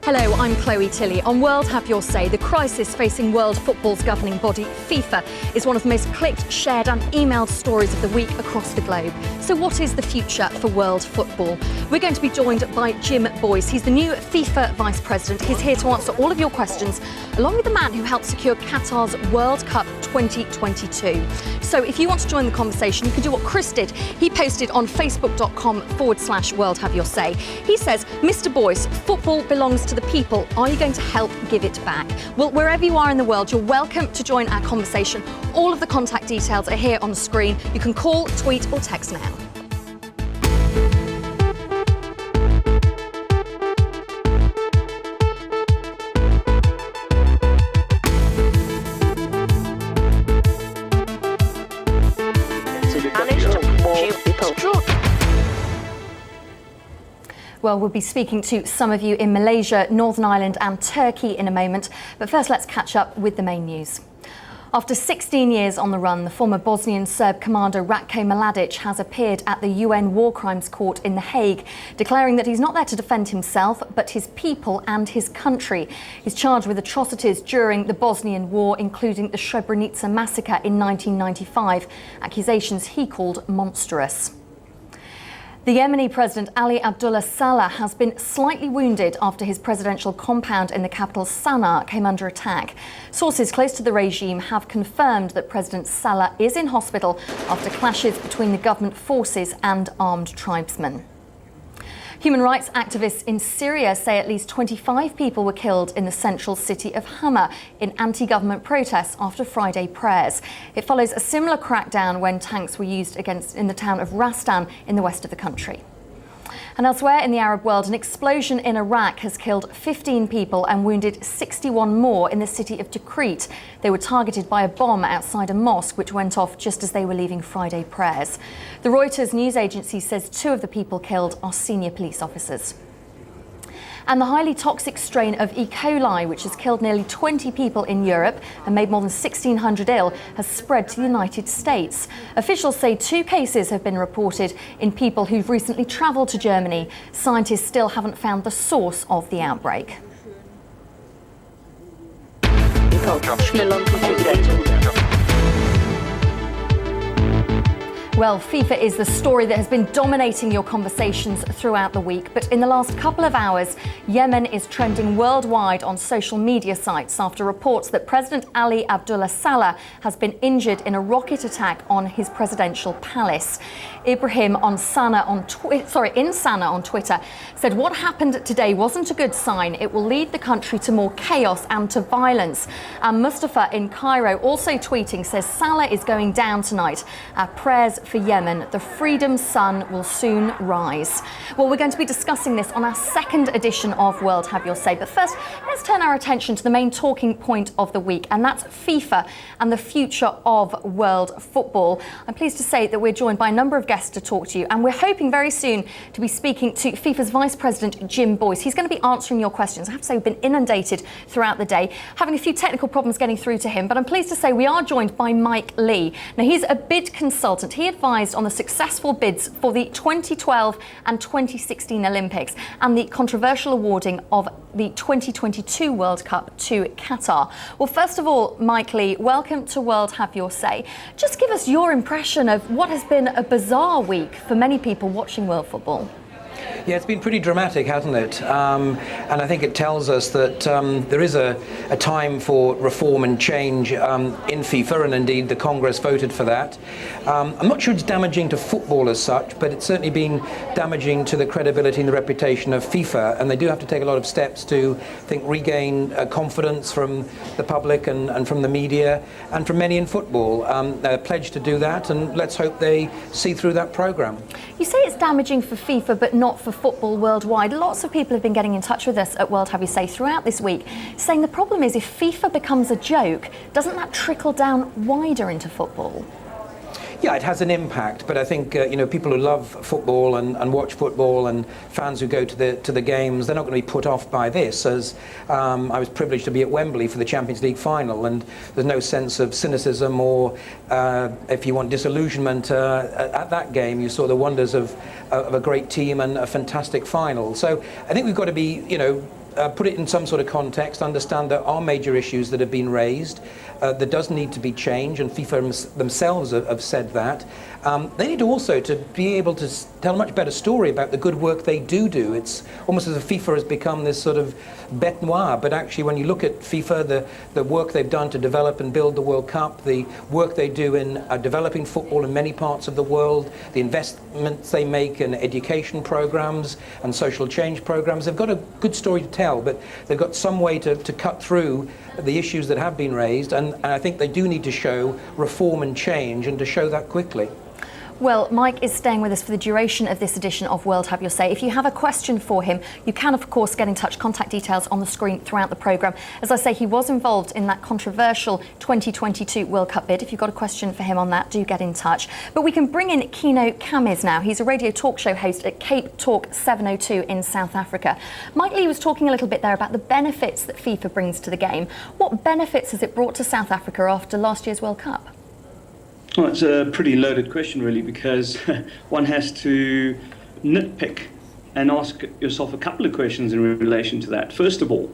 Hello, I'm Chloe Tilley. On World Have Your Say, the crisis facing world football's governing body, FIFA, is one of the most clicked, shared and emailed stories of the week across the globe. So what is the future for world football? We're going to be joined by Jim Boyce. He's the new FIFA Vice President. He's here to answer all of your questions, along with the man who helped secure Qatar's World Cup 2022. So if you want to join the conversation, you can do what Chris did. He posted on facebook.com/World Have Your Say. He says, Mr. Boyce, football belongs to the people. Are you going to help give it back? Well, wherever you are in the world, you're welcome to join our conversation. All of the contact details are here on the screen. You can call, tweet or text now. Well, we'll be speaking to some of you in Malaysia, Northern Ireland and Turkey in a moment. But first, let's catch up with the main news. After 16 years on the run, the former Bosnian Serb commander Ratko Mladic has appeared at the UN War Crimes Court in The Hague, declaring that he's not there to defend himself, but his people and his country. He's charged with atrocities during the Bosnian War, including the Srebrenica massacre in 1995, accusations he called monstrous. The Yemeni President Ali Abdullah Saleh has been slightly wounded after his presidential compound in the capital Sana'a came under attack. Sources close to the regime have confirmed that President Saleh is in hospital after clashes between the government forces and armed tribesmen. Human rights activists in Syria say at least 25 people were killed in the central city of Hama in anti-government protests after Friday prayers. It follows a similar crackdown when tanks were used in the town of Rastan in the west of the country. And elsewhere in the Arab world, an explosion in Iraq has killed 15 people and wounded 61 more in the city of Tikrit. They were targeted by a bomb outside a mosque, which went off just as they were leaving Friday prayers. The Reuters news agency says 2 of the people killed are senior police officers. And the highly toxic strain of E. coli, which has killed nearly 20 people in Europe and made more than 1,600 ill, has spread to the United States. Officials say 2 cases have been reported in people who've recently travelled to Germany. Scientists still haven't found the source of the outbreak. Well, FIFA is the story that has been dominating your conversations throughout the week. But in the last couple of hours, Yemen is trending worldwide on social media sites after reports that President Ali Abdullah Saleh has been injured in a rocket attack on his presidential palace. Ibrahim in Sana'a on Twitter said, "What happened today wasn't a good sign. It will lead the country to more chaos and to violence." And Mustafa in Cairo, also tweeting, says, "Saleh is going down tonight. Our prayers for Yemen. The freedom sun will soon rise." Well, we're going to be discussing this on our second edition of World Have Your Say. But first, let's turn our attention to the main talking point of the week, and that's FIFA and the future of world football. I'm pleased to say that we're joined by a number of guests to talk to you, and we're hoping very soon to be speaking to FIFA's Vice President Jim Boyce. He's going to be answering your questions. I have to say we've been inundated throughout the day, having a few technical problems getting through to him, but I'm pleased to say we are joined by Mike Lee. Now, he's a bid consultant. He advised on the successful bids for the 2012 and 2016 Olympics and the controversial awarding of the 2022 World Cup to Qatar. Well, first of all, Mike Lee, welcome to World Have Your Say. Just give us your impression of what has been a bizarre week for many people watching world football. Yeah, it's been pretty dramatic, hasn't it? And I think it tells us that there is a time for reform and change in FIFA, and indeed the Congress voted for that. I'm not sure it's damaging to football as such, but it's certainly been damaging to the credibility and the reputation of FIFA, and they do have to take a lot of steps to, I think, regain confidence from the public and from the media and from many in football. They're pledged to do that, and let's hope they see through that programme. You say it's damaging for FIFA, but not for football worldwide. Lots of people have been getting in touch with us at World Have You Say throughout this week, saying the problem is if FIFA becomes a joke, doesn't that trickle down wider into football? Yeah, it has an impact, but I think people who love football and watch football and fans who go to the games, they're not going to be put off by this. As I was privileged to be at Wembley for the Champions League final, and there's no sense of cynicism or, if you want, disillusionment at that game. You saw the wonders of a great team and a fantastic final. So I think we've got to be, put it in some sort of context, understand there are major issues that have been raised. There does need to be change, and FIFA themselves have said that. They need to also to be able to tell a much better story about the good work they do. It's almost as if FIFA has become this sort of bête noire, but actually when you look at FIFA, the work they've done to develop and build the World Cup, the work they do in developing football in many parts of the world, the investments they make in education programs and social change programs, they've got a good story to tell, but they've got some way to cut through the issues that have been raised, and I think they do need to show reform and change, and to show that quickly. Well, Mike is staying with us for the duration of this edition of World Have Your Say. If you have a question for him, you can, of course, get in touch. Contact details on the screen throughout the programme. As I say, he was involved in that controversial 2022 World Cup bid. If you've got a question for him on that, do get in touch. But we can bring in Kino Kamiz now. He's a radio talk show host at Cape Talk 702 in South Africa. Mike Lee was talking a little bit there about the benefits that FIFA brings to the game. What benefits has it brought to South Africa after last year's World Cup? Well, it's a pretty loaded question, really, because one has to nitpick and ask yourself a couple of questions in relation to that. First of all,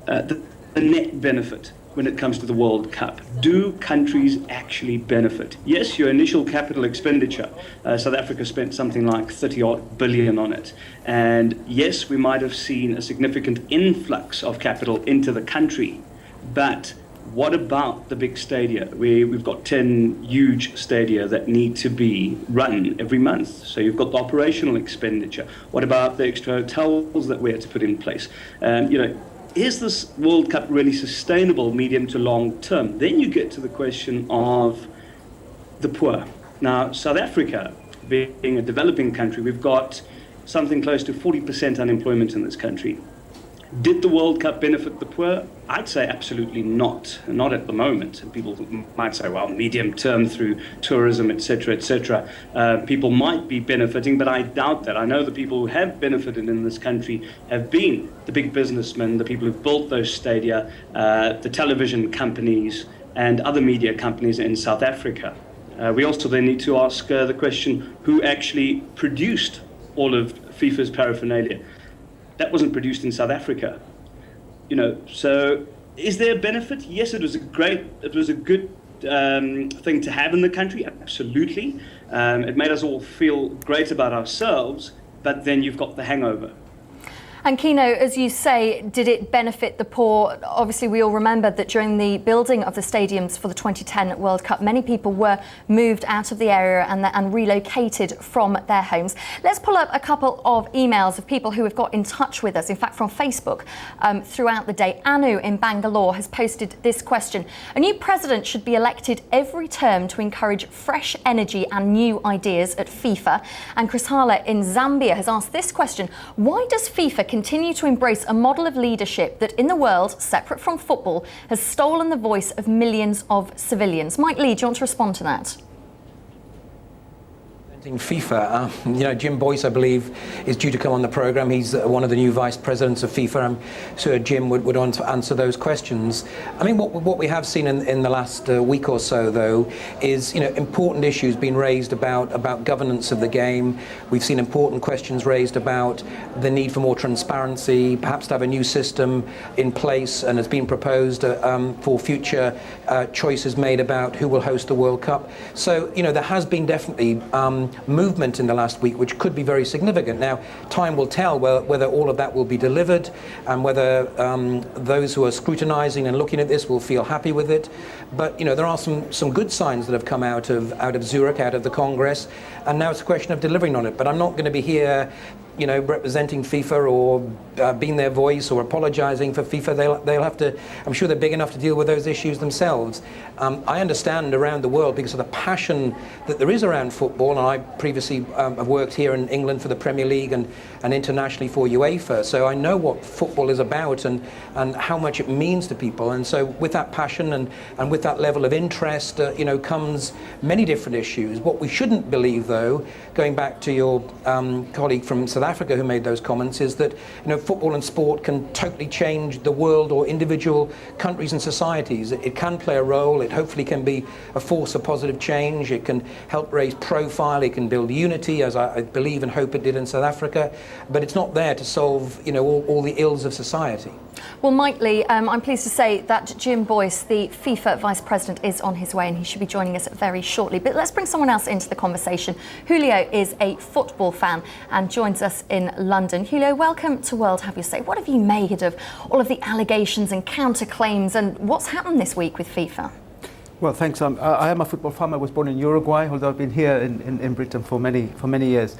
the net benefit when it comes to the World Cup. Do countries actually benefit? Yes, your initial capital expenditure, South Africa spent something like 30-odd billion on it. And yes, we might have seen a significant influx of capital into the country, but what about the big stadia? We've got 10 huge stadia that need to be run every month. So you've got the operational expenditure. What about the extra hotels that we had to put in place? Is this World Cup really sustainable medium to long term? Then you get to the question of the poor. Now, South Africa, being a developing country, we've got something close to 40% unemployment in this country. Did the World Cup benefit the poor? I'd say absolutely not at the moment. And people might say, well, medium term through tourism, etc., etc. People might be benefiting, but I doubt that. I know the people who have benefited in this country have been the big businessmen, the people who've built those stadia, the television companies and other media companies in South Africa. We also then need to ask the question, who actually produced all of FIFA's paraphernalia? That wasn't produced in South Africa, so is there a benefit? Yes, it was a good thing to have in the country, absolutely. It made us all feel great about ourselves, but then you've got the hangover. And Kino, as you say, did it benefit the poor? Obviously, we all remember that during the building of the stadiums for the 2010 World Cup, many people were moved out of the area and relocated from their homes. Let's pull up a couple of emails of people who have got in touch with us, in fact, from Facebook throughout the day. Anu in Bangalore has posted this question. A new president should be elected every term to encourage fresh energy and new ideas at FIFA. And Chris Hala in Zambia has asked this question. Why does FIFA continue to embrace a model of leadership that in the world, separate from football, has stolen the voice of millions of civilians? Mike Lee, do you want to respond to that? In FIFA, Jim Boyce, I believe, is due to come on the programme. He's one of the new vice presidents of FIFA. I'm sure Jim would answer those questions. I mean, what we have seen in the last week or so, though, is important issues being raised about governance of the game. We've seen important questions raised about the need for more transparency, perhaps to have a new system in place, and has been proposed for future choices made about who will host the World Cup. So, there has been definitely movement in the last week, which could be very significant. Now, time will tell whether all of that will be delivered, and whether those who are scrutinising and looking at this will feel happy with it. But there are some good signs that have come out of Zurich, out of the Congress, and now it's a question of delivering on it. But I'm not going to be here representing FIFA or being their voice or apologising for FIFA. They'll have to, I'm sure they're big enough to deal with those issues themselves. I understand around the world, because of the passion that there is around football, and I previously have worked here in England for the Premier League and internationally for UEFA, so I know what football is about and how much it means to people. And so with that passion and with that level of interest, comes many different issues. What we shouldn't believe, though, going back to your colleague from South Africa who made those comments, is that football and sport can totally change the world or individual countries and societies. It can play a role. It hopefully can be a force of positive change. It can help raise profile. It can build unity, as I believe and hope it did in South Africa. But it's not there to solve all the ills of society. Well, Mike Lee, I'm pleased to say that Jim Boyce, the FIFA Vice President, is on his way and he should be joining us very shortly. But let's bring someone else into the conversation. Julio is a football fan and joins us in London. Julio, welcome to World Have Your Say. What have you made of all of the allegations and counterclaims, and what's happened this week with FIFA? Well, thanks. I am a football fan. I was born in Uruguay, although I've been here in Britain for many years.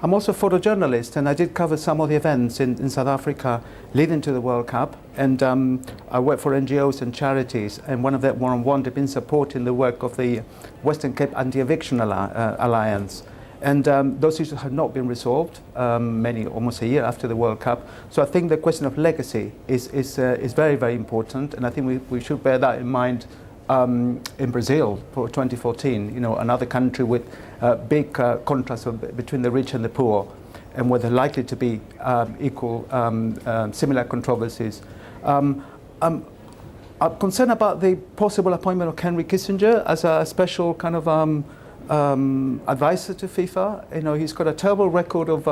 I'm also a photojournalist, and I did cover some of the events in South Africa leading to the World Cup. And I work for NGOs and charities, and one of them, One, have been supporting the work of the Western Cape Anti-Eviction Alliance. And those issues have not been resolved, almost a year after the World Cup. So I think the question of legacy is very, very important, and I think we should bear that in mind in Brazil for 2014, another country with big contrast between the rich and the poor, and where there are likely to be similar controversies. I'm concerned about the possible appointment of Henry Kissinger as a special kind of advisor to FIFA. He's got a terrible record of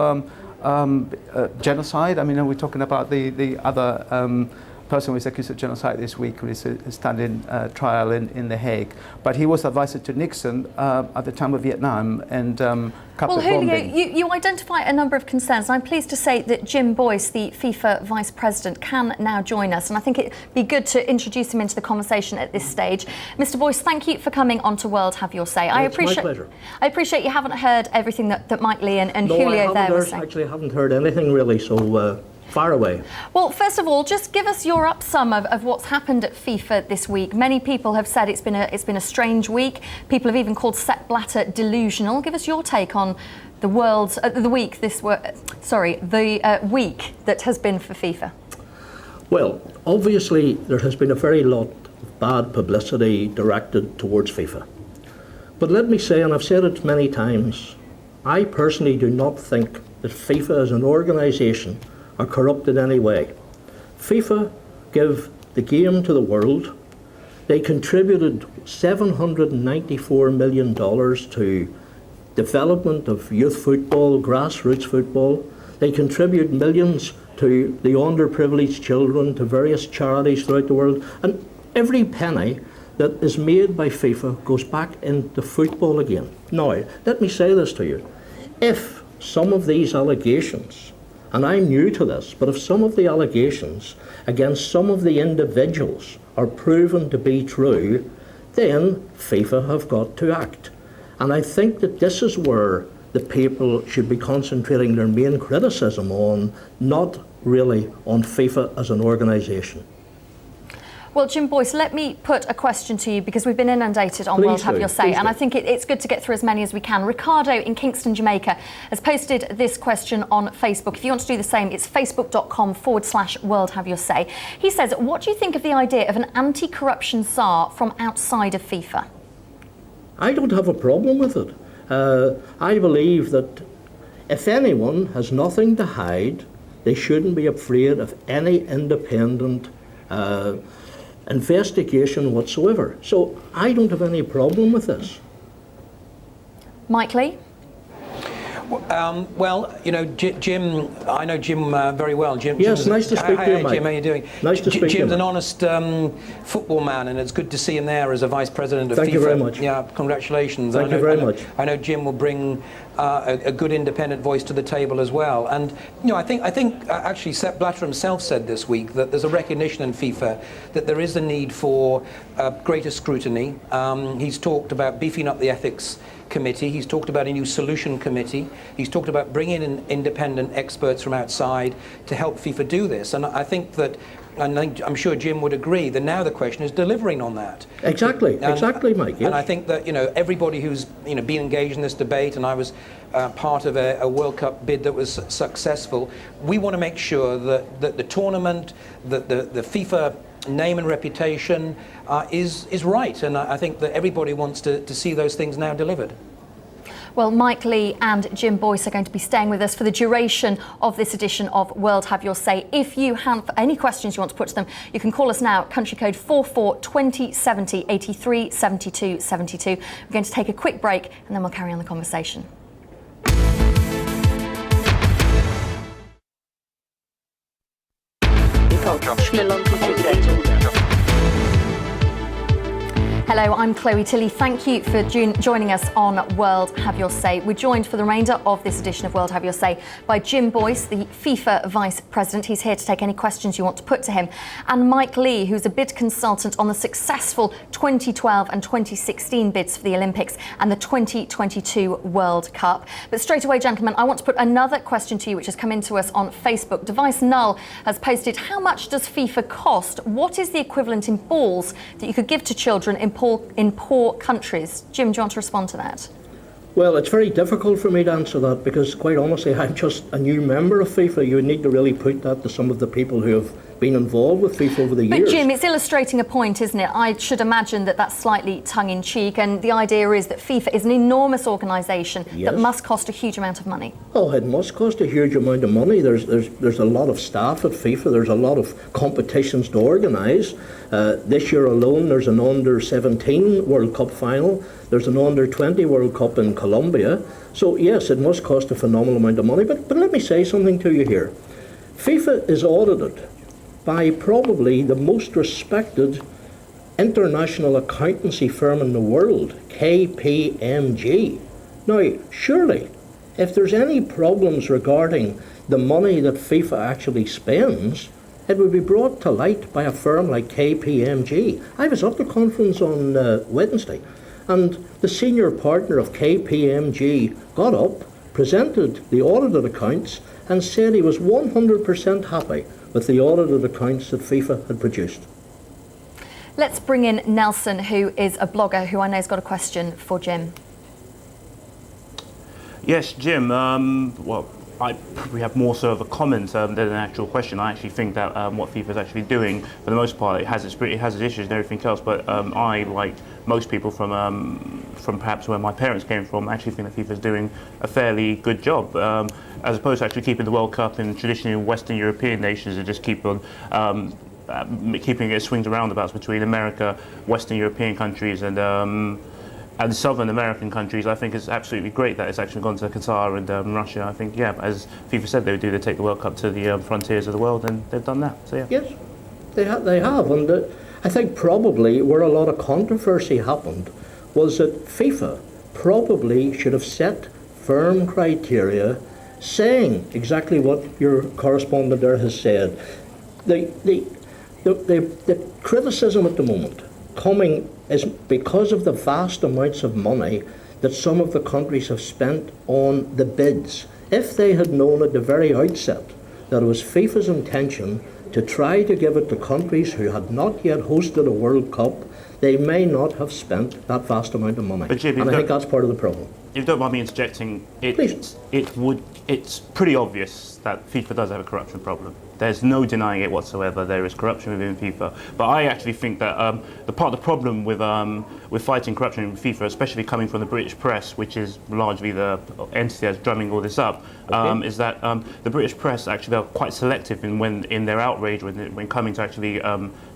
genocide. I mean, we're talking about the other person who was accused of genocide this week, who is standing trial in The Hague. But he was advisor to Nixon at the time of Vietnam and Well, Julio, you identify a number of concerns. I'm pleased to say that Jim Boyce, the FIFA Vice President, can now join us, and I think it'd be good to introduce him into the conversation at this stage. Mr. Boyce, thank you for coming on to World Have Your Say. It's my pleasure. I appreciate you haven't heard everything that Mike Lee and No, Julio there were saying. Actually, I haven't heard anything really, so far away. Well, first of all, just give us your upsum of what's happened at FIFA this week. Many people have said it's been a strange week. People have even called Sepp Blatter delusional. Give us your take on the week that has been for FIFA. Well, obviously there has been a very lot of bad publicity directed towards FIFA. But let me say, and I've said it many times, I personally do not think that FIFA as an organisation are corrupt in any way. FIFA give the game to the world. They contributed $794 million to development of youth football, grassroots football. They contribute millions to the underprivileged children, to various charities throughout the world. And every penny that is made by FIFA goes back into football again. Now, let me say this to you. If some of these allegations, and I'm new to this, but if some of the allegations against some of the individuals are proven to be true, then FIFA have got to act. And I think that this is where the people should be concentrating their main criticism on, not really on FIFA as an organisation. Well, Jim Boyce, let me put a question to you, because we've been inundated on World Have Your Say, and I think it's good to get through as many as we can. Ricardo in Kingston, Jamaica, has posted this question on Facebook. If you want to do the same, it's facebook.com/World Have Your Say. He says, what do you think of the idea of an anti-corruption czar from outside of FIFA? I don't have a problem with it. I believe that if anyone has nothing to hide, they shouldn't be afraid of any independent investigation whatsoever. So I don't have any problem with this. Mike Lee? Well, Jim, I know Jim very well. Yes, nice to speak to you, Mike. Jim, how are you doing? Nice to speak to you. Jim's an honest football man, and it's good to see him there as a Vice President of FIFA. Thank you very much. Yeah, congratulations. Thank you very much. I know Jim will bring a good independent voice to the table as well. And I think actually Sepp Blatter himself said this week that there's a recognition in FIFA that there is a need for greater scrutiny. He's talked about beefing up the ethics committee. He's talked about a new solution committee. He's talked about bringing in independent experts from outside to help FIFA do this. And I think that, I'm sure Jim would agree, that now the question is delivering on that. Exactly, Mike. Yes. And I think that everybody who's been engaged in this debate, and I was part of a World Cup bid that was successful, we want to make sure that the tournament, that the FIFA name and reputation is right, and I think that everybody wants to see those things now delivered. Well, Mike Lee and Jim Boyce are going to be staying with us for the duration of this edition of World Have Your Say. If you have any questions you want to put to them, you can call us now at country code 442070 83 72 72. We're going to take a quick break and then we'll carry on the conversation. Hello, I'm Chloe Tilley. Thank you for joining us on World Have Your Say. We're joined for the remainder of this edition of World Have Your Say by Jim Boyce, the FIFA Vice President. He's here to take any questions you want to put to him. And Mike Lee, who's a bid consultant on the successful 2012 and 2016 bids for the Olympics and the 2022 World Cup. But straight away, gentlemen, I want to put another question to you, which has come into us on Facebook. Device Null has posted, how much does FIFA cost? What is the equivalent in balls that you could give to children in poor countries? Jim, do you want to respond to that? Well, it's very difficult for me to answer that because, quite honestly, I'm just a new member of FIFA. You would need to really put that to some of the people who have been involved with FIFA over the years. But Jim, it's illustrating a point, isn't it? I should imagine that that's slightly tongue-in-cheek, and the idea is that FIFA is an enormous organisation that must cost a huge amount of money. Oh, it must cost a huge amount of money. There's a lot of staff at FIFA. There's a lot of competitions to organise. This year alone, there's an under-17 World Cup final. There's an under-20 World Cup in Colombia. So yes, it must cost a phenomenal amount of money. But let me say something to you here. FIFA is audited by probably the most respected international accountancy firm in the world, KPMG. Now, surely, if there's any problems regarding the money that FIFA actually spends, it would be brought to light by a firm like KPMG. I was at the conference on Wednesday, and the senior partner of KPMG got up, presented the audited accounts, and said he was 100% happy with the audited accounts that FIFA had produced. Let's bring in Nelson, who is a blogger who I know has got a question for Jim. Yes, Jim. I probably have more so of a comment than an actual question. I actually think that what FIFA is actually doing, for the most part, it has its issues and everything else. But I, like most people from perhaps where my parents came from, actually think that FIFA is doing a fairly good job, as opposed to actually keeping the World Cup in traditionally Western European nations and just keep on keeping it swings and roundabouts between America, Western European countries, and Southern American countries. I think it's absolutely great that it's actually gone to Qatar and Russia. I think, yeah, as FIFA said they would do, they take the World Cup to the frontiers of the world, and they've done that. So yeah. Yes, they have, and I think probably where a lot of controversy happened was that FIFA probably should have set firm criteria saying exactly what your correspondent there has said. The criticism at the moment coming is because of the vast amounts of money that some of the countries have spent on the bids. If they had known at the very outset that it was FIFA's intention to try to give it to countries who had not yet hosted a World Cup, they may not have spent that vast amount of money. But Jim, and I think that's part of the problem. If you don't mind me interjecting, Please. It's pretty obvious that FIFA does have a corruption problem. There's no denying it whatsoever. There is corruption within FIFA. But I actually think that the problem with fighting corruption in FIFA, especially coming from the British press, which is largely the entity that's drumming all this up, is that the British press actually are quite selective in their outrage when coming to actually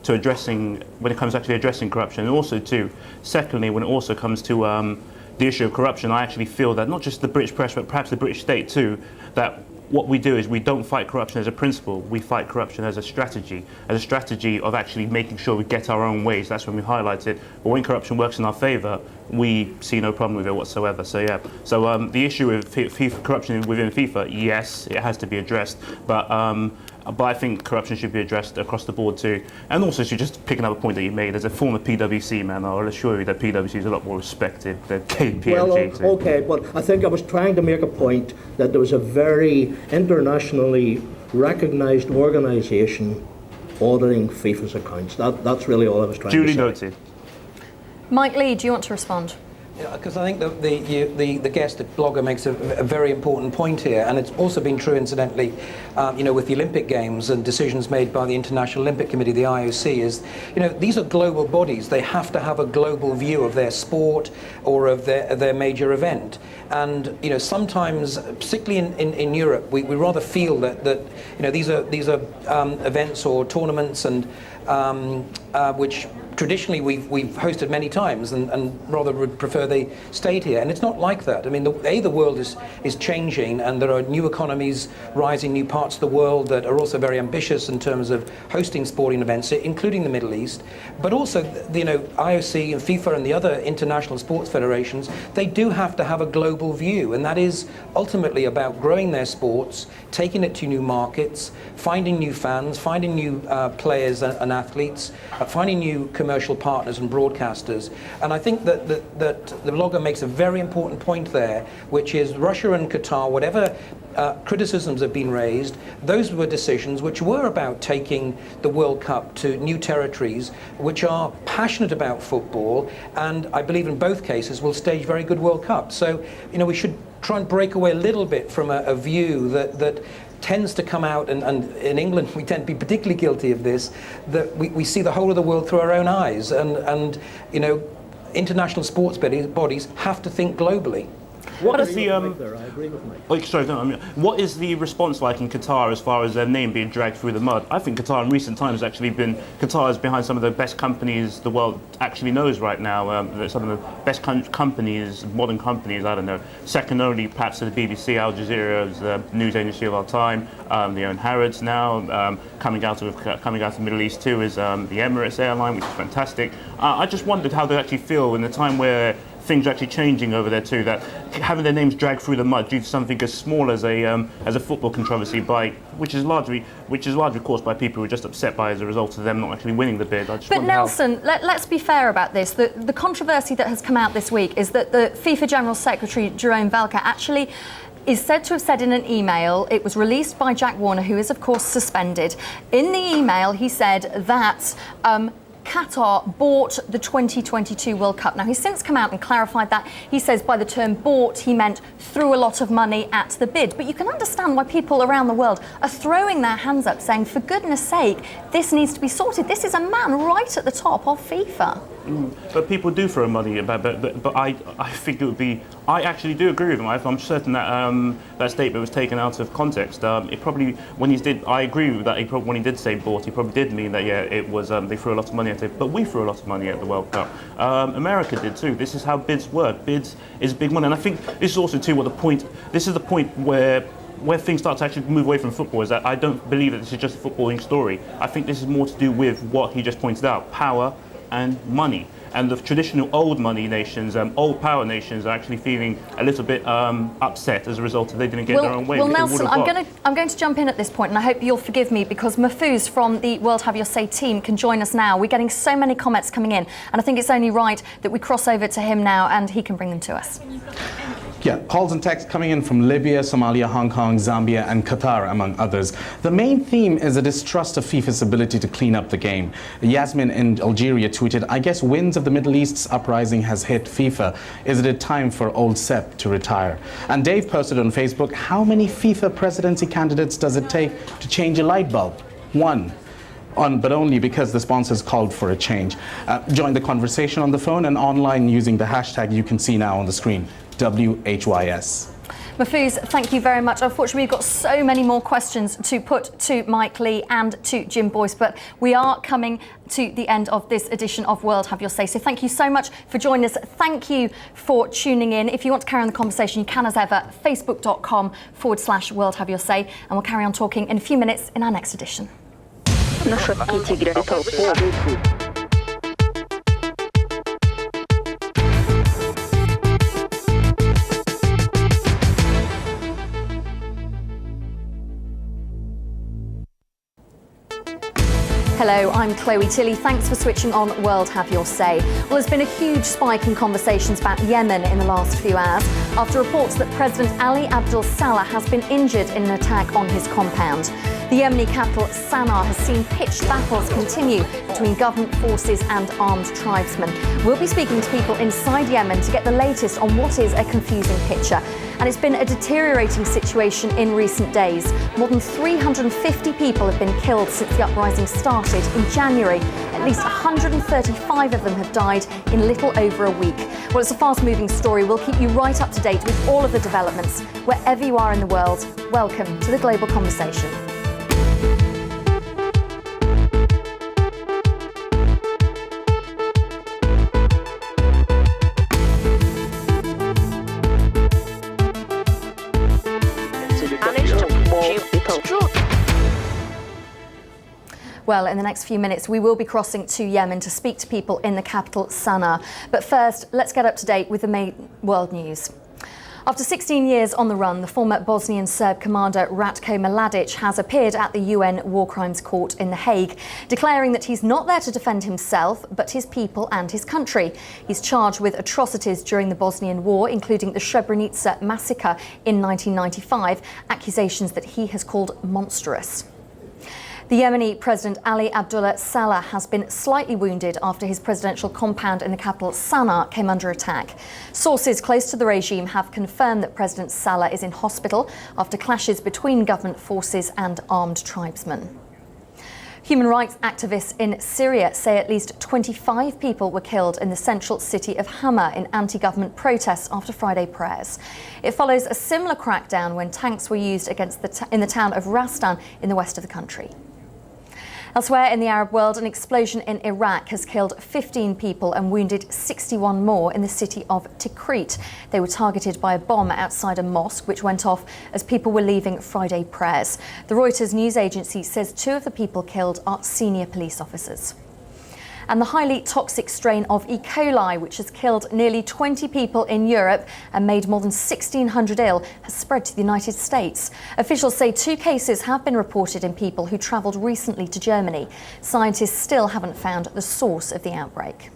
addressing corruption, and also too, secondly, when it also comes to the issue of corruption, I actually feel that not just the British press, but perhaps the British state too, that what we do is we don't fight corruption as a principle, we fight corruption as a strategy of actually making sure we get our own ways. That's when we highlight it. But when corruption works in our favour, we see no problem with it whatsoever. So yeah, so the issue with FIFA, corruption within FIFA, yes, it has to be addressed, but I think corruption should be addressed across the board too. And also, just picking up a point that you made, as a former PwC man, I'll assure you that PwC is a lot more respected than KPMG. Well, okay, but I think I was trying to make a point that there was a very internationally recognised organisation auditing FIFA's accounts. That's really all I was trying to say. Duly noted. Mike Lee, do you want to respond? Because I think the guest, the blogger, makes a very important point here, and it's also been true, incidentally, with the Olympic Games and decisions made by the International Olympic Committee, the IOC, is, these are global bodies. They have to have a global view of their sport or of their major event. And sometimes, particularly in Europe, we rather feel that these are events or tournaments and which traditionally we've hosted many times and rather would prefer they stayed here. And it's not like that. I mean, the world is changing, and there are new economies rising, new parts of the world that are also very ambitious in terms of hosting sporting events, including the Middle East. But also, IOC and FIFA and the other international sports federations, they do have to have a global view, and that is ultimately about growing their sports, taking it to new markets, finding new fans, finding new players and athletes, finding new commercial partners and broadcasters. And I think that the blogger makes a very important point there, which is Russia and Qatar, whatever criticisms have been raised, those were decisions which were about taking the World Cup to new territories, which are passionate about football, and I believe in both cases will stage very good World Cups. So, we should try and break away a little bit from a view that tends to come out, and in England we tend to be particularly guilty of this, that we see the whole of the world through our own eyes, and international sports bodies have to think globally. What is the I agree with Mike. what is the response like in Qatar as far as their name being dragged through the mud? I think Qatar in recent times Qatar is behind some of the best companies the world actually knows right now. Some of the best companies, modern companies. I don't know, second only perhaps to the BBC, Al Jazeera, the news agency of our time. They own Harrods now. Coming out of the Middle East too is the Emirates airline, which is fantastic. I just wondered how they actually feel in a time where things are actually changing over there too, that having their names dragged through the mud due to something as small as a football controversy, which is largely caused by people who are just upset by as a result of them not actually winning the bid. But Nelson, let's be fair about this. The controversy that has come out this week is that the FIFA General Secretary Jerome Valcke actually is said to have said in an email, it was released by Jack Warner, who is of course suspended. In the email he said that Qatar bought the 2022 World Cup. Now, he's since come out and clarified that. He says by the term bought, he meant threw a lot of money at the bid. But you can understand why people around the world are throwing their hands up saying, for goodness sake, this needs to be sorted. This is a man right at the top of FIFA. But people do throw money about, but I think it would be. I actually do agree with him. I'm certain that that statement was taken out of context. It probably I agree with that. When he did say bought, he probably did mean that. Yeah, it was. They threw a lot of money at it, but we threw a lot of money at the World Cup. America did too. This is how bids work. Bids is big money, and I think this is also too what the point. This is the point where things start to actually move away from football, is that I don't believe that this is just a footballing story. I think this is more to do with what he just pointed out: power and money. And the traditional old money nations, old power nations, are actually feeling a little bit upset as a result of they didn't get their own way. Well, Nelson, I'm going to jump in at this point, and I hope you'll forgive me, because Mahfouz from the World Have Your Say team can join us now. We're getting so many comments coming in, and I think it's only right that we cross over to him now and he can bring them to us. Yeah, calls and texts coming in from Libya, Somalia, Hong Kong, Zambia and Qatar, among others. The main theme is a distrust of FIFA's ability to clean up the game. Yasmin in Algeria tweeted, I guess winds of the Middle East's uprising has hit FIFA. Is it a time for old Sepp to retire? And Dave posted on Facebook, how many FIFA presidency candidates does it take to change a light bulb? One. But only because the sponsors called for a change. Join the conversation on the phone and online using the hashtag you can see now on the screen, WHYS. Mahfouz, thank you very much. Unfortunately, we've got so many more questions to put to Mike Lee and to Jim Boyce, but we are coming to the end of this edition of World Have Your Say. So thank you so much for joining us. Thank you for tuning in. If you want to carry on the conversation, you can, as ever, facebook.com/World Have Your Say, and we'll carry on talking in a few minutes in our next edition. Hello, I'm Chloe Tilley. Thanks for switching on World Have Your Say. Well, there's been a huge spike in conversations about Yemen in the last few hours after reports that President Ali Abdul Saleh has been injured in an attack on his compound. The Yemeni capital Sana'a has seen pitched battles continue between government forces and armed tribesmen. We'll be speaking to people inside Yemen to get the latest on what is a confusing picture. And it's been a deteriorating situation in recent days. More than 350 people have been killed since the uprising started in January. At least 135 of them have died in little over a week. Well, it's a fast-moving story. We'll keep you right up to date with all of the developments. Wherever you are in the world, welcome to the Global Conversation. Well, in the next few minutes, we will be crossing to Yemen to speak to people in the capital, Sana'a. But first, let's get up to date with the main world news. After 16 years on the run, the former Bosnian Serb commander Ratko Mladic has appeared at the UN War Crimes Court in The Hague, declaring that he's not there to defend himself, but his people and his country. He's charged with atrocities during the Bosnian War, including the Srebrenica massacre in 1995, accusations that he has called monstrous. The Yemeni President Ali Abdullah Saleh has been slightly wounded after his presidential compound in the capital Sana'a came under attack. Sources close to the regime have confirmed that President Saleh is in hospital after clashes between government forces and armed tribesmen. Human rights activists in Syria say at least 25 people were killed in the central city of Hama in anti-government protests after Friday prayers. It follows a similar crackdown when tanks were used in the town of Rastan in the west of the country. Elsewhere in the Arab world, an explosion in Iraq has killed 15 people and wounded 61 more in the city of Tikrit. They were targeted by a bomb outside a mosque, which went off as people were leaving Friday prayers. The Reuters news agency says 2 of the people killed are senior police officers. And the highly toxic strain of E. coli, which has killed nearly 20 people in Europe and made more than 1,600 ill, has spread to the United States. Officials say 2 cases have been reported in people who travelled recently to Germany. Scientists still haven't found the source of the outbreak.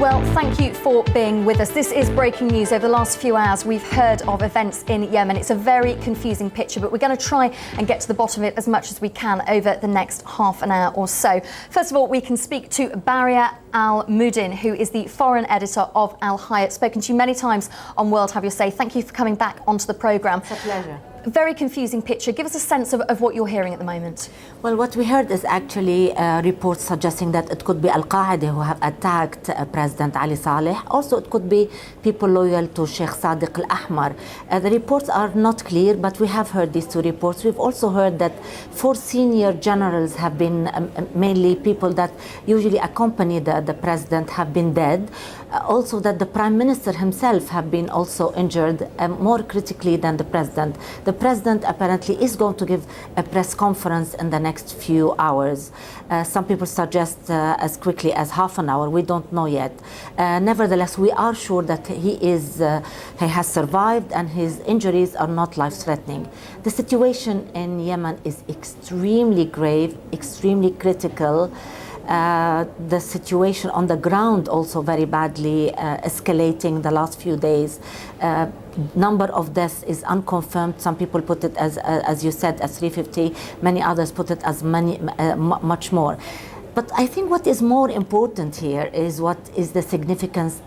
Well, thank you for being with us. This is breaking news. Over the last few hours, we've heard of events in Yemen. It's a very confusing picture, but we're going to try and get to the bottom of it as much as we can over the next half an hour or so. First of all, we can speak to Baria Al-Mudin, who is the foreign editor of Al Hayat. Spoken to you many times on World Have Your Say. Thank you for coming back onto the programme. It's a pleasure. Very confusing picture. Give us a sense of what you're hearing at the moment. Well, what we heard is actually reports suggesting that it could be Al-Qaeda who have attacked President Ali Saleh. Also, it could be people loyal to Sheikh Sadiq Al-Ahmar. The reports are not clear, but we have heard these 2 reports. We've also heard that 4 senior generals have been, mainly people that usually accompany the president, have been dead. Also that the Prime Minister himself have been also injured, more critically than the President. The President apparently is going to give a press conference in the next few hours. Some people suggest as quickly as half an hour. We don't know yet. Nevertheless, we are sure that he has survived and his injuries are not life-threatening. The situation in Yemen is extremely grave, extremely critical. The situation on the ground also very badly escalating the last few days. Number of deaths is unconfirmed. Some people put it as you said, as 350. Many others put it as much more. But I think what is more important here is what is the significance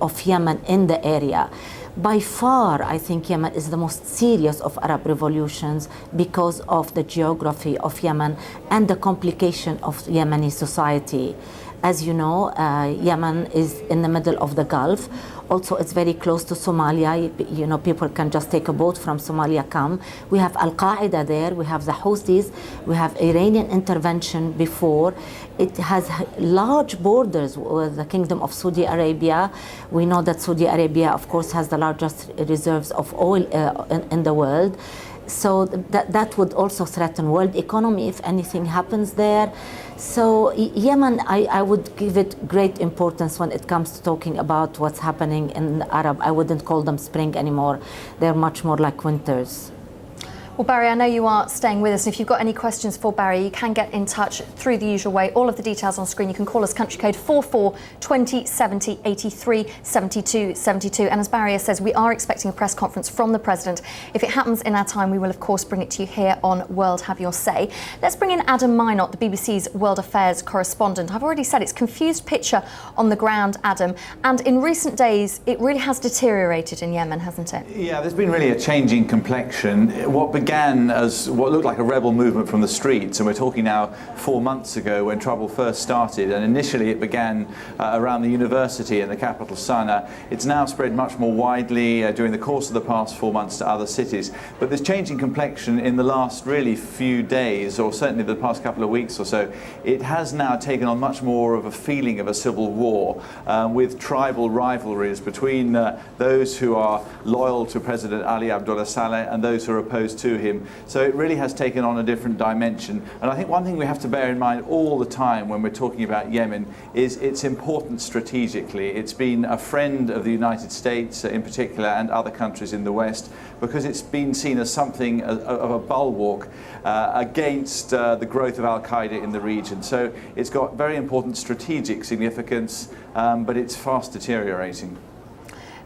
of Yemen in the area. By far, I think Yemen is the most serious of Arab revolutions because of the geography of Yemen and the complication of Yemeni society. As you know, Yemen is in the middle of the Gulf. Also, it's very close to Somalia. You know, people can just take a boat from Somalia, come. We have Al-Qaeda there. We have the Houthis. We have Iranian intervention before. It has large borders with the Kingdom of Saudi Arabia. We know that Saudi Arabia, of course, has the largest reserves of oil in the world. So that would also threaten world economy if anything happens there. So Yemen, I would give it great importance when it comes to talking about what's happening in Arab. I wouldn't call them spring anymore. They're much more like winters. Well, Barry, I know you are staying with us. If you've got any questions for Barry, you can get in touch through the usual way. All of the details on screen. You can call us country code 44 20 70 83 72 72. And as Barry says, we are expecting a press conference from the President. If it happens in our time, we will, of course, bring it to you here on World Have Your Say. Let's bring in Adam Minot, the BBC's World Affairs correspondent. I've already said it's a confused picture on the ground, Adam. And in recent days, it really has deteriorated in Yemen, hasn't it? Yeah, there's been really a changing complexion. What began as what looked like a rebel movement from the streets, and we're talking now 4 months ago when trouble first started, and initially it began around the university in the capital Sana'a. It's now spread much more widely during the course of the past 4 months to other cities. But this changing complexion in the last really few days, or certainly the past couple of weeks or so, it has now taken on much more of a feeling of a civil war with tribal rivalries between those who are loyal to President Ali Abdullah Saleh and those who are opposed to him. So it really has taken on a different dimension. And I think one thing we have to bear in mind all the time when we're talking about Yemen is its importance strategically. It's been a friend of the United States in particular and other countries in the West because it's been seen as something of a bulwark against the growth of Al-Qaeda in the region. So it's got very important strategic significance, but it's fast deteriorating.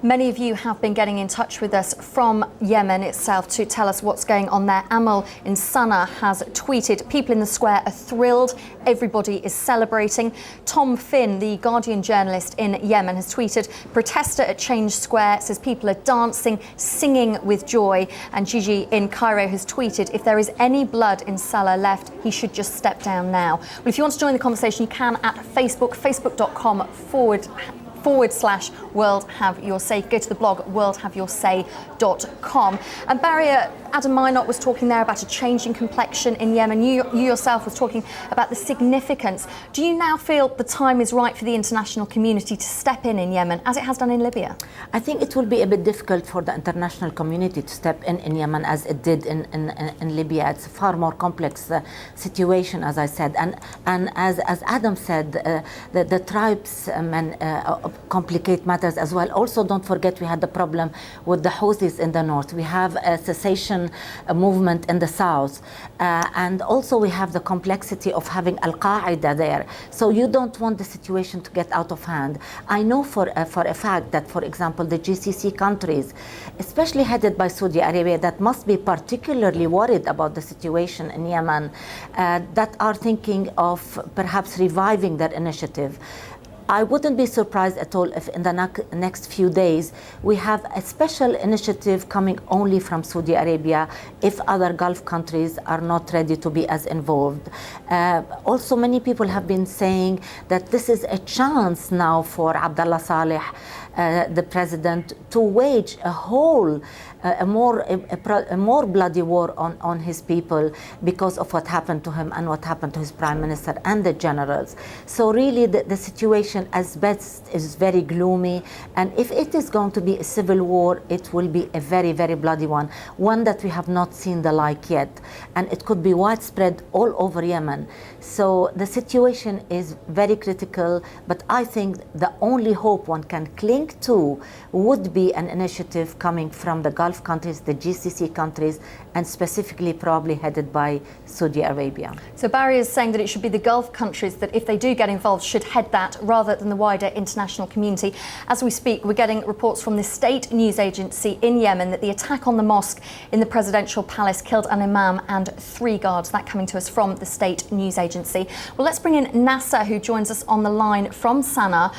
Many of you have been getting in touch with us from Yemen itself to tell us what's going on there. Amal in Sana'a has tweeted, "People in the square are thrilled. Everybody is celebrating." Tom Finn, the Guardian journalist in Yemen, has tweeted, "Protester at Change Square says people are dancing, singing with joy." And Gigi in Cairo has tweeted, "If there is any blood in Salah left, he should just step down now." Well, if you want to join the conversation, you can at Facebook, facebook.com/World Have Your Say. Go to the blog worldhaveyoursay.com. And Barry, Adam Minot was talking there about a changing complexion in Yemen. You yourself was talking about the significance. Do you now feel the time is right for the international community to step in Yemen, as it has done in Libya? I think it will be a bit difficult for the international community to step in Yemen as it did in Libya. It's a far more complex situation, as I said. And as Adam said, the tribesmen complicate matters as well. Also, don't forget we had the problem with the Houthis in the north. We have a cessation movement in the south. And also we have the complexity of having Al-Qaeda there. So you don't want the situation to get out of hand. I know for a fact that, for example, the GCC countries, especially headed by Saudi Arabia, that must be particularly worried about the situation in Yemen, that are thinking of perhaps reviving their initiative. I wouldn't be surprised at all if in the next few days we have a special initiative coming only from Saudi Arabia if other Gulf countries are not ready to be as involved. Also, many people have been saying that this is a chance now for Abdullah Saleh, the president, to wage a more bloody war on his people because of what happened to him and what happened to his prime minister and the generals. So really the situation as best is very gloomy, and if it is going to be a civil war, it will be a very, very bloody one that we have not seen the like yet, and it could be widespread all over Yemen. So the situation is very critical, but I think the only hope one can cling to would be an initiative coming from the Gulf countries, the GCC countries, and specifically probably headed by Saudi Arabia. So Barry is saying that it should be the Gulf countries that, if they do get involved, should head that rather than the wider international community. As we speak, we're getting reports from the state news agency in Yemen that the attack on the mosque in the presidential palace killed an imam and 3 guards. That coming to us from the state news agency. Well, let's bring in Nasser, who joins us on the line from Sana'a.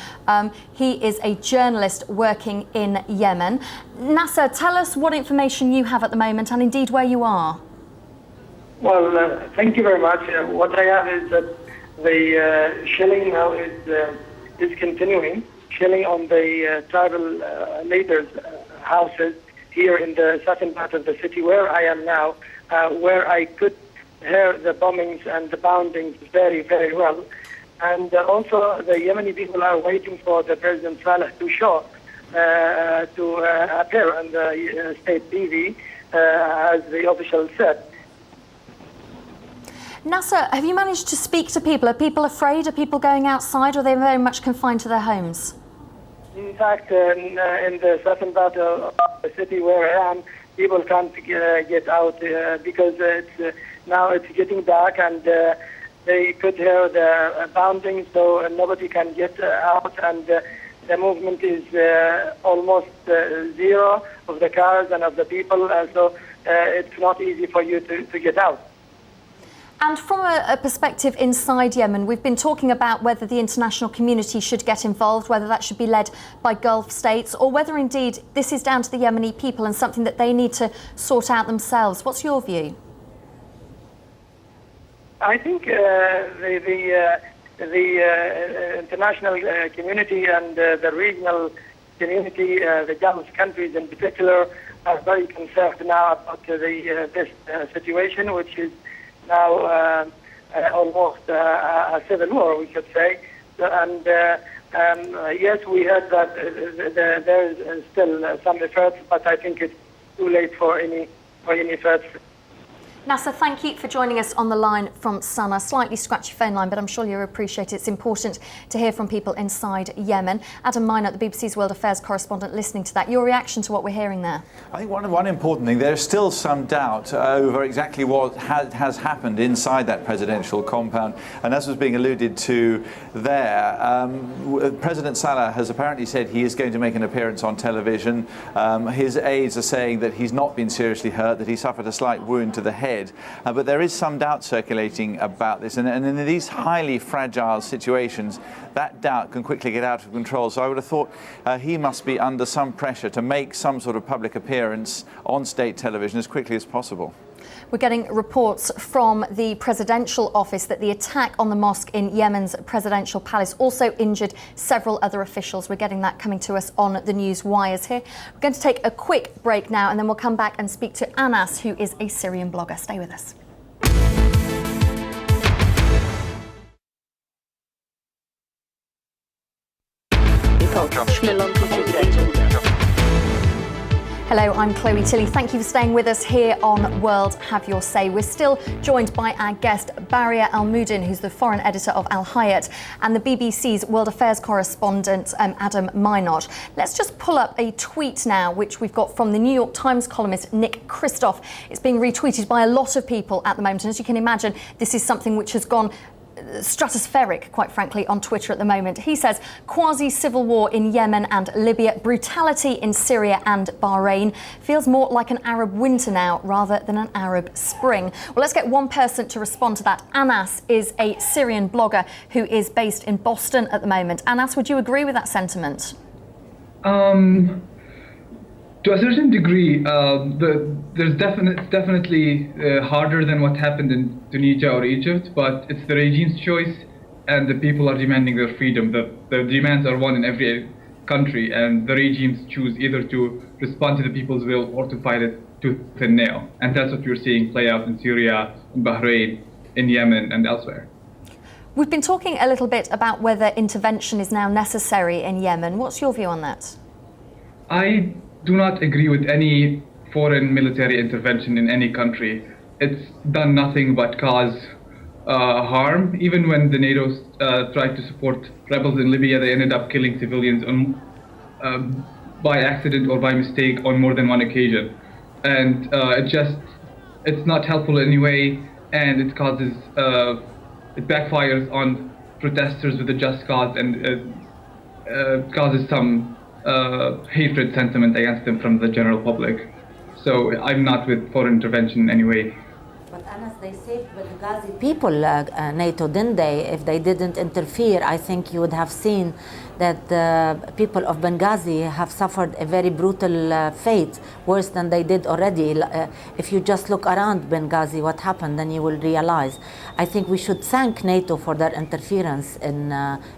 He is a journalist working in Yemen. Nasser, tell us what information you have at the moment and indeed where you are. Well, thank you very much. What I have is that the shelling now is continuing. Shelling on the tribal leaders' houses here in the southern part of the city where I am now, where I could hear the bombings and the poundings very, very well. And also the Yemeni people are waiting for the President Saleh to show, to appear on the state TV, as the official said. Nasser, have you managed to speak to people? Are people afraid? Are people going outside, or are they very much confined to their homes? In fact, in the southern part of the city where I am, people can't get out because now it's getting dark, and they could hear the pounding, so nobody can get out, and the movement is almost zero of the cars and of the people, so it's not easy for you to get out. And from a perspective inside Yemen, we've been talking about whether the international community should get involved, whether that should be led by Gulf states, or whether indeed this is down to the Yemeni people and something that they need to sort out themselves. What's your view? I think the international community and the regional community, the Gulf countries in particular, are very concerned now about this situation, which is now almost a civil war, we should say. And yes, we heard that there is still some efforts, but I think it's too late for any efforts. Nasser, thank you for joining us on the line from Sana'a. Slightly scratchy phone line, but I'm sure you'll appreciate it. It's important to hear from people inside Yemen. Adam Minot, the BBC's World Affairs correspondent, listening to that. Your reaction to what we're hearing there? I think one important thing, there's still some doubt over exactly what has happened inside that presidential compound. And as was being alluded to there, President Saleh has apparently said he is going to make an appearance on television. His aides are saying that he's not been seriously hurt, that he suffered a slight wound to the head. But there is some doubt circulating about this, and in these highly fragile situations, that doubt can quickly get out of control. So I would have thought he must be under some pressure to make some sort of public appearance on state television as quickly as possible. We're getting reports from the presidential office that the attack on the mosque in Yemen's presidential palace also injured several other officials. We're getting that coming to us on the news wires here. We're going to take a quick break now, and then we'll come back and speak to Anas, who is a Syrian blogger. Stay with us. Hello, I'm Chloe Tilley. Thank you for staying with us here on World Have Your Say. We're still joined by our guest, Baria Al-Muddin, who's the foreign editor of Al Hayat, and the BBC's World Affairs correspondent, Adam Minot. Let's just pull up a tweet now, which we've got from the New York Times columnist Nick Kristof. It's being retweeted by a lot of people at the moment, and as you can imagine, this is something which has gone stratospheric, quite frankly, on Twitter at the moment. He says, quasi-civil war in Yemen and Libya, brutality in Syria and Bahrain. Feels more like an Arab winter now rather than an Arab spring. Well, let's get one person to respond to that. Anas is a Syrian blogger who is based in Boston at the moment. Anas, would you agree with that sentiment? To a certain degree, there's definitely harder than what happened in Tunisia or Egypt, but it's the regime's choice, and the people are demanding their freedom. The demands are one in every country, and the regimes choose either to respond to the people's will or to fight it tooth and nail. And that's what we're seeing play out in Syria, in Bahrain, in Yemen, and elsewhere. We've been talking a little bit about whether intervention is now necessary in Yemen. What's your view on that? I do not agree with any foreign military intervention in any country. It's done nothing but cause harm. Even when the NATO tried to support rebels in Libya, they ended up killing civilians by accident or by mistake on more than one occasion. And it's not helpful in any way, and it causes, it backfires on protesters with a just cause, and causes some hatred sentiment against them from the general public. So I'm not with foreign intervention in any way. But Anas, they saved Benghazi people, NATO, didn't they? If they didn't interfere, I think you would have seen that the people of Benghazi have suffered a very brutal fate, worse than they did already. If you just look around Benghazi, what happened, then you will realize. I think we should thank NATO for their interference in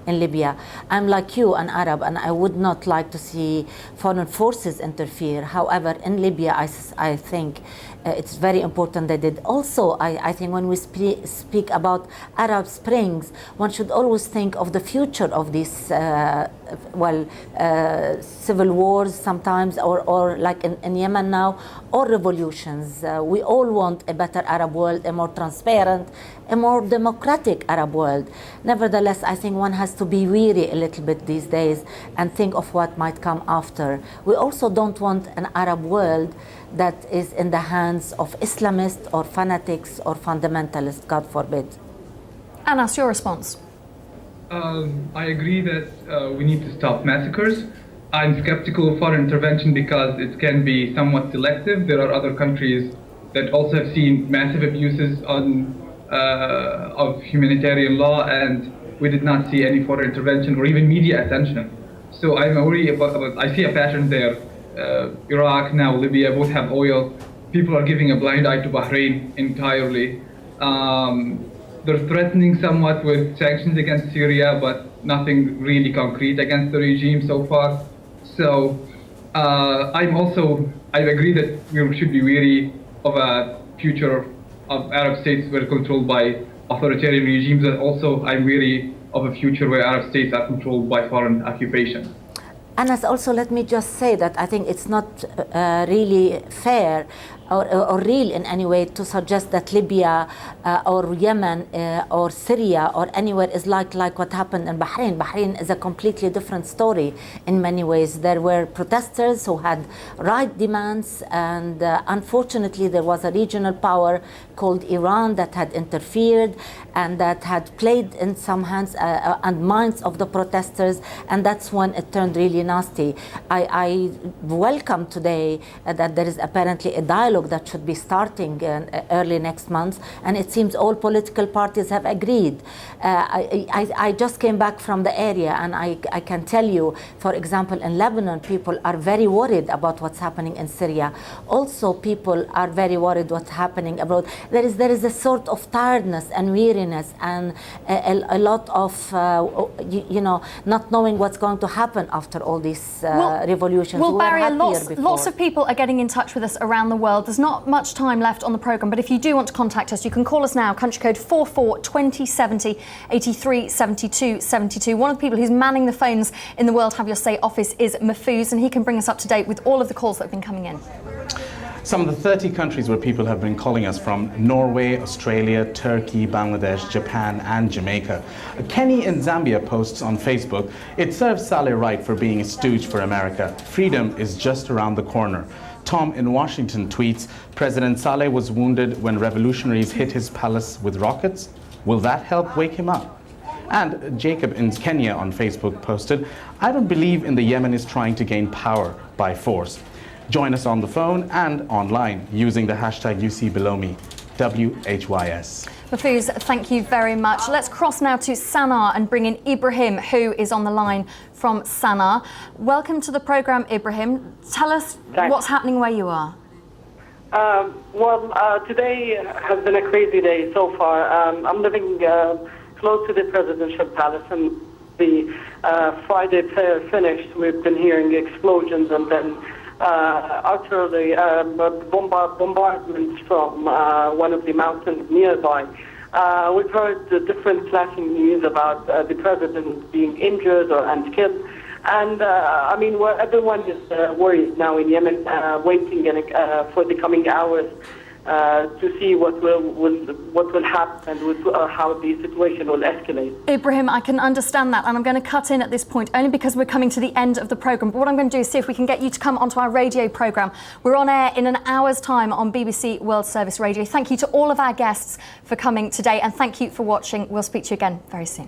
Libya. I'm like you, an Arab, and I would not like to see foreign forces interfere. However, in Libya, I think it's very important they did. Also, I think when we speak about Arab Springs, one should always think of the future of these civil wars sometimes, or like in Yemen now, or revolutions. We all want a better Arab world, a more transparent, a more democratic Arab world. Nevertheless, I think one has to be weary a little bit these days and think of what might come after. We also don't want an Arab world that is in the hands of Islamists or fanatics or fundamentalists, God forbid. Anas, your response? I agree that we need to stop massacres. I'm skeptical of foreign intervention because it can be somewhat selective. There are other countries that also have seen massive abuses of humanitarian law, and we did not see any foreign intervention or even media attention. So I'm worried about I see a pattern there. Iraq, now Libya, both have oil. People are giving a blind eye to Bahrain entirely. They're threatening somewhat with sanctions against Syria, but nothing really concrete against the regime so far. So I agree that we should be wary of a future of Arab states were controlled by authoritarian regimes, and also I'm wary of a future where Arab states are controlled by foreign occupation. Anas, also let me just say that I think it's not really fair or real in any way to suggest that Libya or Yemen or Syria or anywhere is like what happened in Bahrain. Bahrain is a completely different story in many ways. There were protesters who had right demands, and unfortunately there was a regional power called Iran that had interfered and that had played in some hands and minds of the protesters, and that's when it turned really nasty. I welcome today that there is apparently a dialogue that should be starting early next month, and it seems all political parties have agreed. I just came back from the area, and I can tell you, for example, in Lebanon, people are very worried about what's happening in Syria. Also, people are very worried what's happening abroad. There is a sort of tiredness and weariness and a lot of, not knowing what's going to happen after all these revolutions. Well, Barry, lots of people are getting in touch with us around the world. There's not much time left on the programme, but if you do want to contact us, you can call us now, country code 442070 83 72 72. One of the people who's manning the phones in the World Have Your Say office is Mahfouz, and he can bring us up to date with all of the calls that have been coming in. Some of the 30 countries where people have been calling us from: Norway, Australia, Turkey, Bangladesh, Japan and Jamaica. Kenny in Zambia posts on Facebook, "It serves Saleh right for being a stooge for America. Freedom is just around the corner." Tom in Washington tweets, "President Saleh was wounded when revolutionaries hit his palace with rockets. Will that help wake him up?" And Jacob in Kenya on Facebook posted, "I don't believe in the Yemenis trying to gain power by force." Join us on the phone and online using the hashtag you see below me, WHYS. Mahfouz, thank you very much. Let's cross now to Sana'a and bring in Ibrahim, who is on the line from Sana'a. Welcome to the programme, Ibrahim. Tell us what's happening where you are. Today has been a crazy day so far. I'm living close to the presidential palace, and the Friday finished. We've been hearing explosions and then artillery bombardments from one of the mountains nearby. We've heard different flashing news about the president being injured and killed. And everyone is worried now in Yemen, waiting for the coming hours to see what will happen and how the situation will escalate. Ibrahim, I can understand that, and I'm going to cut in at this point only because we're coming to the end of the programme. But what I'm going to do is see if we can get you to come onto our radio programme. We're on air in an hour's time on BBC World Service Radio. Thank you to all of our guests for coming today, and thank you for watching. We'll speak to you again very soon.